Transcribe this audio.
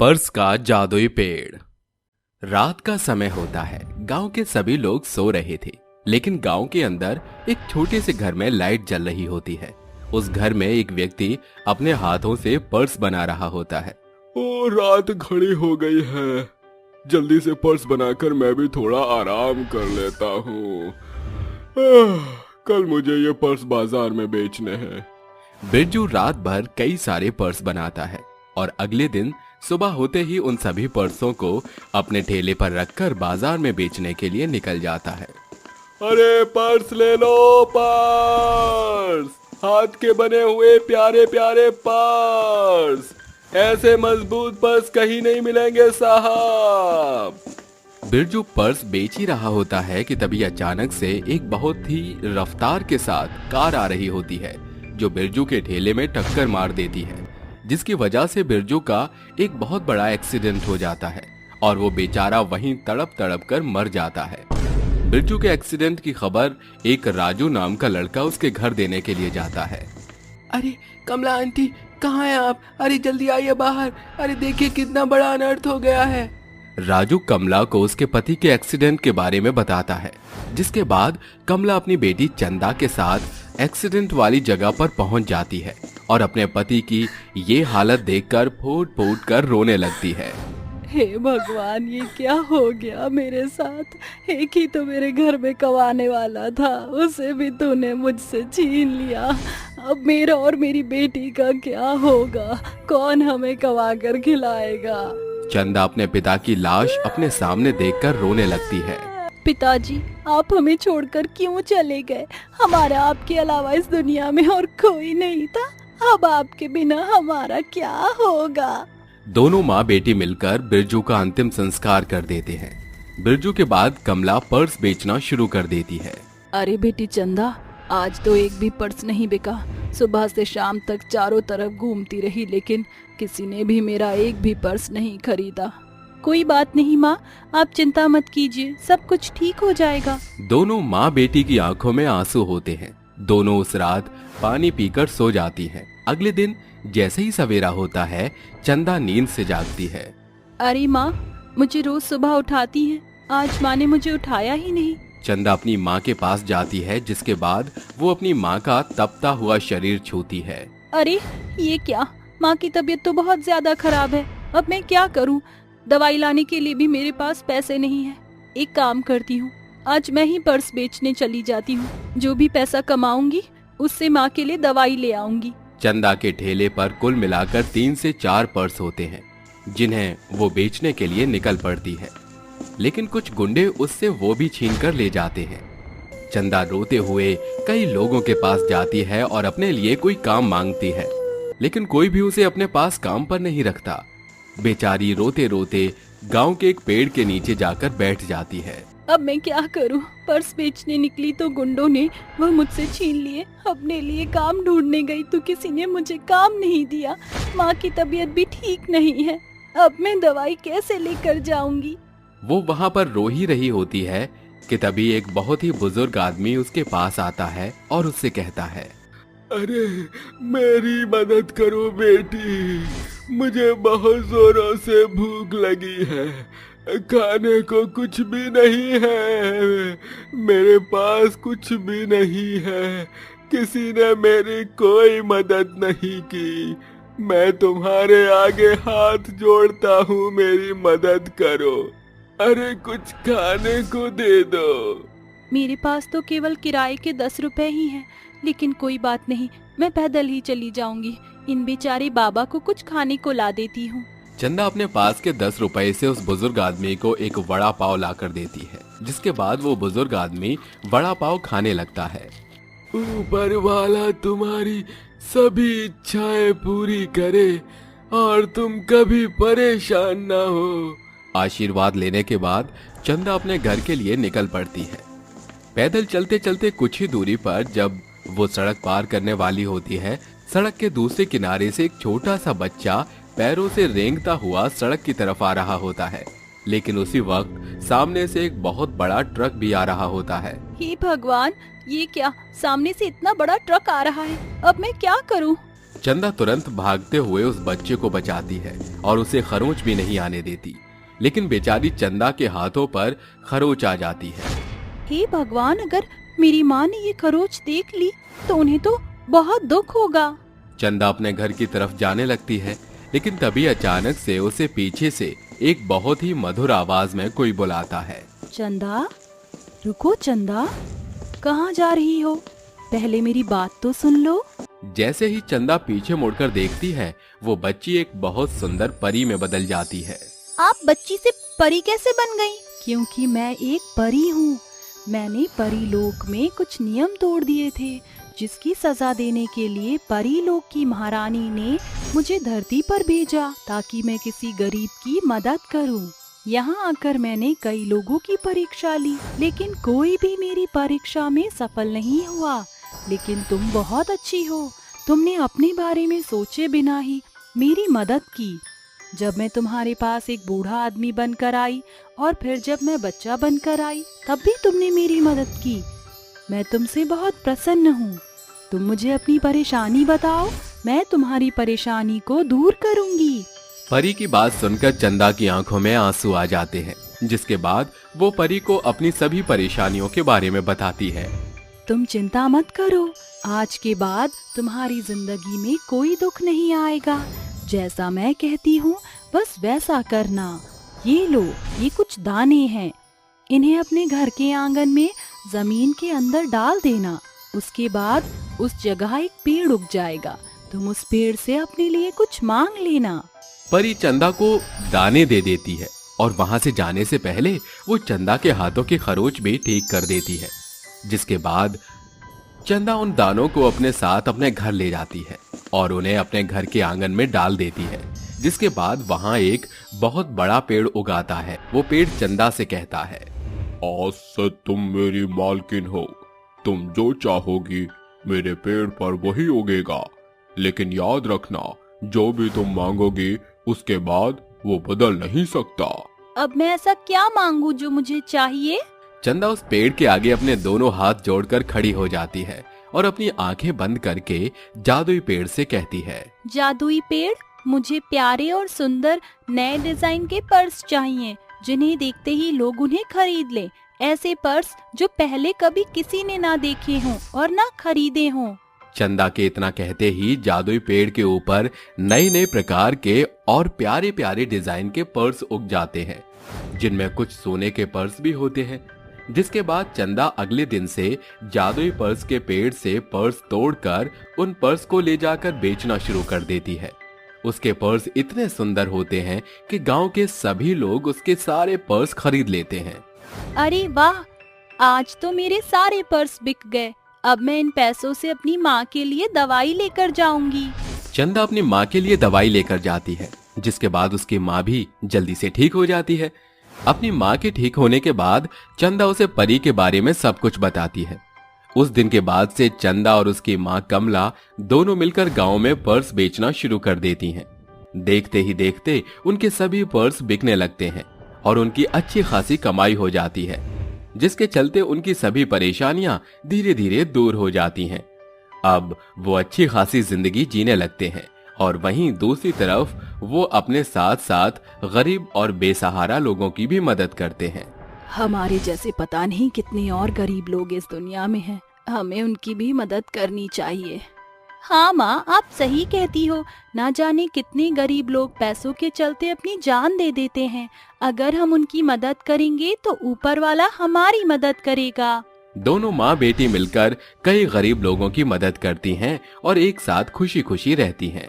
Purse का जादुई पेड़। रात का समय होता है। गांव के सभी लोग सो रहे थे, लेकिन गांव के अंदर एक छोटे से घर में लाइट जल रही होती है। उस घर में एक व्यक्ति अपने हाथों से पर्स बना रहा होता है। ओ, रात घड़ी हो गई है। जल्दी से पर्स बनाकर मैं भी थोड़ा आराम कर लेता हूँ। कल मुझे ये पर्स बाजार में बेचने हैं। बिरजू रात भर कई सारे पर्स बनाता है और अगले दिन सुबह होते ही उन सभी पर्सों को अपने ठेले पर रखकर बाजार में बेचने के लिए निकल जाता है। अरे पर्स ले लो, पर्स, हाथ के बने हुए प्यारे प्यारे पर्स। ऐसे मजबूत पर्स कहीं नहीं मिलेंगे साहब। बिरजू पर्स बेच ही रहा होता है कि तभी अचानक से एक बहुत ही रफ्तार के साथ कार आ रही होती है, जो बिरजू के ठेले में टक्कर मार देती है, जिसकी वजह से बिरजू का एक बहुत बड़ा एक्सीडेंट हो जाता है और वो बेचारा वहीं तड़प तड़प कर मर जाता है। बिरजू के एक्सीडेंट की खबर एक राजू नाम का लड़का उसके घर देने के लिए जाता है। अरे कमला आंटी, कहाँ हैं आप? अरे जल्दी आइए बाहर। अरे देखिए कितना बड़ा अनर्थ हो गया है। राजू कमला को उसके पति के एक्सीडेंट के बारे में बताता है, जिसके बाद कमला अपनी बेटी चंदा के साथ एक्सीडेंट वाली जगह पर पहुंच जाती है और अपने पति की ये हालत देखकर फूट फूट कर रोने लगती है। हे भगवान, ये क्या हो गया मेरे साथ? एक ही तो मेरे घर में कमाने वाला था, उसे भी तूने मुझसे छीन लिया। अब मेरा और मेरी बेटी का क्या होगा? कौन हमें कमा कर खिलाएगा? चंदा अपने पिता की लाश अपने सामने देखकर रोने लगती है। पिताजी, आप हमें छोड़कर क्यों चले गए? हमारा आपके अलावा इस दुनिया में और कोई नहीं था। अब आपके बिना हमारा क्या होगा? दोनों माँ बेटी मिलकर बिरजू का अंतिम संस्कार कर देते हैं। बिरजू के बाद कमला पर्स बेचना शुरू कर देती है। अरे बेटी चंदा, आज तो एक भी पर्स नहीं बिका। सुबह से शाम तक चारों तरफ घूमती रही, लेकिन किसी ने भी मेरा एक भी पर्स नहीं खरीदा। कोई बात नहीं माँ, आप चिंता मत कीजिए, सब कुछ ठीक हो जाएगा। दोनों माँ बेटी की आंखों में आंसू होते हैं। दोनों उस रात पानी पीकर सो जाती हैं। अगले दिन जैसे ही सवेरा होता है, चंदा नींद से जागती है। अरे माँ, मुझे रोज सुबह उठाती हैं, आज माँ ने मुझे उठाया ही नहीं। चंदा अपनी माँ के पास जाती है, जिसके बाद वो अपनी माँ का तपता हुआ शरीर छूती है। अरे ये क्या? माँ की तबीयत तो बहुत ज्यादा खराब है। अब मैं क्या करूँ? दवाई लाने के लिए भी मेरे पास पैसे नहीं है। एक काम करती हूँ, आज मैं ही पर्स बेचने चली जाती हूँ। जो भी पैसा कमाऊंगी उससे माँ के लिए दवाई ले आऊंगी। चंदा के ठेले पर कुल मिलाकर 3 से 4 पर्स होते हैं, जिन्हें वो बेचने के लिए निकल पड़ती है, लेकिन कुछ गुंडे उससे वो भी छीन कर ले जाते हैं। चंदा रोते हुए कई लोगों के पास जाती है और अपने लिए कोई काम मांगती है, लेकिन कोई भी उसे अपने पास काम पर नहीं रखता। बेचारी रोते रोते गांव के एक पेड़ के नीचे जाकर बैठ जाती है। अब मैं क्या करूं? पर्स बेचने निकली तो गुंडों ने वह मुझसे छीन लिए। अपने लिए काम ढूंढने गई तो किसी ने मुझे काम नहीं दिया। माँ की तबीयत भी ठीक नहीं है। अब मैं दवाई कैसे लेकर जाऊंगी? वो वहाँ पर रो ही रही होती है कि तभी एक बहुत ही बुजुर्ग आदमी उसके पास आता है और उससे कहता है, अरे मेरी मदद करो बेटी, मुझे बहुत जोरों से भूख लगी है। खाने को कुछ भी नहीं है, मेरे पास कुछ भी नहीं है। किसी ने मेरी कोई मदद नहीं की। मैं तुम्हारे आगे हाथ जोड़ता हूँ, मेरी मदद करो। अरे कुछ खाने को दे दो। मेरे पास तो केवल किराए के 10 रुपए ही हैं, लेकिन कोई बात नहीं, मैं पैदल ही चली जाऊंगी। इन बेचारे बाबा को कुछ खाने को ला देती हूँ। चंदा अपने पास के 10 रुपए से उस बुजुर्ग आदमी को एक वड़ा पाव ला कर देती है, जिसके बाद वो बुजुर्ग आदमी वड़ा पाव खाने लगता है। ऊपर वाला तुम्हारी सभी इच्छाएं पूरी करे और तुम कभी परेशान ना हो। आशीर्वाद लेने के बाद चंदा अपने घर के लिए निकल पड़ती है। पैदल चलते चलते कुछ ही दूरी पर जब वो सड़क पार करने वाली होती है, सड़क के दूसरे किनारे से एक छोटा सा बच्चा पैरों से रेंगता हुआ सड़क की तरफ आ रहा होता है, लेकिन उसी वक्त सामने से एक बहुत बड़ा ट्रक भी आ रहा होता है। हे भगवान, ये क्या? सामने से इतना बड़ा ट्रक आ रहा है। अब मैं क्या करूं? चंदा तुरंत भागते हुए उस बच्चे को बचाती है और उसे खरोंच भी नहीं आने देती, लेकिन बेचारी चंदा के हाथों पर खरोंच आ जाती है। हे भगवान, अगर मेरी माँ ने ये खरोच देख ली तो उन्हें तो बहुत दुख होगा। चंदा अपने घर की तरफ जाने लगती है, लेकिन तभी अचानक से उसे पीछे से एक बहुत ही मधुर आवाज में कोई बुलाता है। चंदा, रुको चंदा, कहाँ जा रही हो? पहले मेरी बात तो सुन लो। जैसे ही चंदा पीछे मुड़कर देखती है, वो बच्ची एक बहुत सुंदर परी में बदल जाती है। आप बच्ची से परी कैसे बन गई? क्योंकि मैं एक परी हूँ। मैंने परी लोक में कुछ नियम तोड़ दिए थे, जिसकी सजा देने के लिए परी लोक की महारानी ने मुझे धरती पर भेजा ताकि मैं किसी गरीब की मदद करूं। यहाँ आकर मैंने कई लोगों की परीक्षा ली, लेकिन कोई भी मेरी परीक्षा में सफल नहीं हुआ। लेकिन तुम बहुत अच्छी हो, तुमने अपने बारे में सोचे बिना ही मेरी मदद की। जब मैं तुम्हारे पास एक बूढ़ा आदमी बनकर आई और फिर जब मैं बच्चा बनकर आई, तब भी तुमने मेरी मदद की। मैं तुमसे बहुत प्रसन्न हूँ। तुम मुझे अपनी परेशानी बताओ, मैं तुम्हारी परेशानी को दूर करूँगी। परी की बात सुनकर चंदा की आंखों में आंसू आ जाते हैं, जिसके बाद वो परी को अपनी सभी परेशानियों के बारे में बताती है। तुम चिंता मत करो, आज के बाद तुम्हारी जिंदगी में कोई दुख नहीं आएगा। जैसा मैं कहती हूँ बस वैसा करना। ये लो, ये कुछ दाने हैं, इन्हें अपने घर के आंगन में जमीन के अंदर डाल देना। उसके बाद उस जगह एक पेड़ उग जाएगा, तुम उस पेड़ से अपने लिए कुछ मांग लेना। परी चंदा को दाने दे देती है और वहां से जाने से पहले वो चंदा के हाथों की खरोच भी ठीक कर देती है, जिसके बाद चंदा उन दानों को अपने साथ अपने घर ले जाती है और उन्हें अपने घर के आंगन में डाल देती है। जिसके बाद वहां एक बहुत बड़ा पेड़ उगाता है। वो पेड़ चंदा से कहता है, आज से तुम मेरी मालकिन हो, तुम जो चाहोगी मेरे पेड़ पर वही उगेगा, लेकिन याद रखना जो भी तुम मांगोगी उसके बाद वो बदल नहीं सकता। अब मैं ऐसा क्या मांगू जो मुझे चाहिए? चंदा उस पेड़ के आगे अपने दोनों हाथ जोड़कर खड़ी हो जाती है और अपनी आंखें बंद करके जादुई पेड़ से कहती है, जादुई पेड़, मुझे प्यारे और सुंदर नए डिजाइन के पर्स चाहिए, जिन्हें देखते ही लोग उन्हें खरीद लें। ऐसे पर्स जो पहले कभी किसी ने ना देखे हों और ना खरीदे हों। चंदा के इतना कहते ही जादुई पेड़ के ऊपर नए नए प्रकार के और प्यारे प्यारे डिजाइन के पर्स उग जाते हैं, जिनमें कुछ सोने के पर्स भी होते हैं। जिसके बाद चंदा अगले दिन से जादुई पर्स के पेड़ से पर्स तोड़कर उन पर्स को ले जाकर बेचना शुरू कर देती है। उसके पर्स इतने सुंदर होते हैं कि गांव के सभी लोग उसके सारे पर्स खरीद लेते हैं। अरे वाह, आज तो मेरे सारे पर्स बिक गए। अब मैं इन पैसों से अपनी माँ के लिए दवाई लेकर जाऊंगी। चंदा अपनी माँ के लिए दवाई लेकर जाती है, जिसके बाद उसकी माँ भी जल्दी से ठीक हो जाती है। अपनी माँ के ठीक होने के बाद चंदा उसे परी के बारे में सब कुछ बताती है। उस दिन के बाद से चंदा और उसकी माँ कमला दोनों मिलकर गांव में पर्स बेचना शुरू कर देती हैं। देखते ही देखते उनके सभी पर्स बिकने लगते हैं और उनकी अच्छी खासी कमाई हो जाती है, जिसके चलते उनकी सभी परेशानियां धीरे धीरे दूर हो जाती हैं। अब वो अच्छी खासी जिंदगी जीने लगते हैं और वहीं दूसरी तरफ वो अपने साथ साथ गरीब और बेसहारा लोगों की भी मदद करते हैं। हमारे जैसे पता नहीं कितने और गरीब लोग इस दुनिया में हैं, हमें उनकी भी मदद करनी चाहिए। हाँ माँ, आप सही कहती हो। ना जाने कितने गरीब लोग पैसों के चलते अपनी जान दे देते हैं। अगर हम उनकी मदद करेंगे तो ऊपर वाला हमारी मदद करेगा। दोनों माँ बेटी मिलकर कई गरीब लोगों की मदद करती हैं और एक साथ खुशी खुशी रहती हैं।